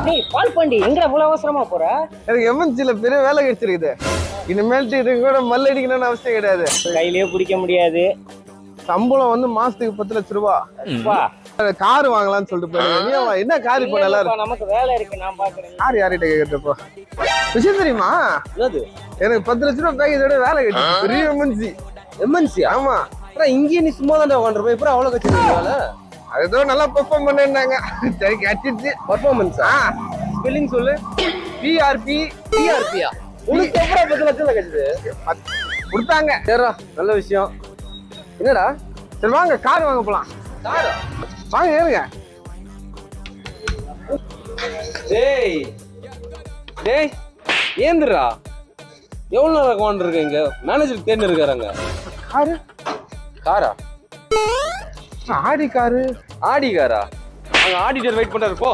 டேய் பால் பாண்டி எங்கடா இவ்வளவு அவசரமா போற? எனக்கு எம்என்சில பெரிய வேலை கிடைச்சிருக்குது. இனிமேல்ட்டு இது கூட மல்லடிக்கணும்னு அவசியம் கிடையாது. கையிலேயே பிடிக்க முடியாது. சம்பளம் வந்து மாசத்துக்கு 10 லட்சம் ரூபாய். வா கார் வாங்கலாம்னு சொல்லிட்டு போயிருக்கேன். என்ன கார் இப்போ நல்லா இருக்கு? நமக்கு வேலை இருக்கு, நான் பாக்குறேன். கார் யார்கிட்ட கேட்கறப்போ விஷயம் தெரியுமா? எனக்கு 10 லட்சம் ரூபாய் பேக்கேஜோட வேலை கிடைச்சு. பெரிய எம்என்சி. எம்என்சி? ஆமா. இங்கே நீ சும்மா தான் உட்காந்துருப்ப, இப்போ அவ்வளவு கட்சி வேலை. ஏதோ நல்லா பெர்ஃபார்ம் பண்ணிருந்தாங்க. சரி கிடைச்சிருச்சு. பர்ஃபார்மன்ஸா? ஸ்பெல்லிங் சொல்லு. பிஆர்பி. பிஆர்பியா? உனக்கு எவ்வளவு 10 லட்சம் கிடைச்சது? கொடுத்தாங்க. சரிடா, நல்ல விஷயம். என்னடா? சரி வாங்க கார் வாங்க போலாம். காரா? வாங்க ஏறுங்க. டேய் டேய் ஏந்திரா, எவ்வளவு நேரம் உட்காந்துருக்க? இங்க மேனேஜர் தேர்ந்து இருக்காருங்க. காரு? காரா? Audi car. ஆடி காரா? அங்க ஆடிட்டர் வெயிட் பண்றாரு, போ.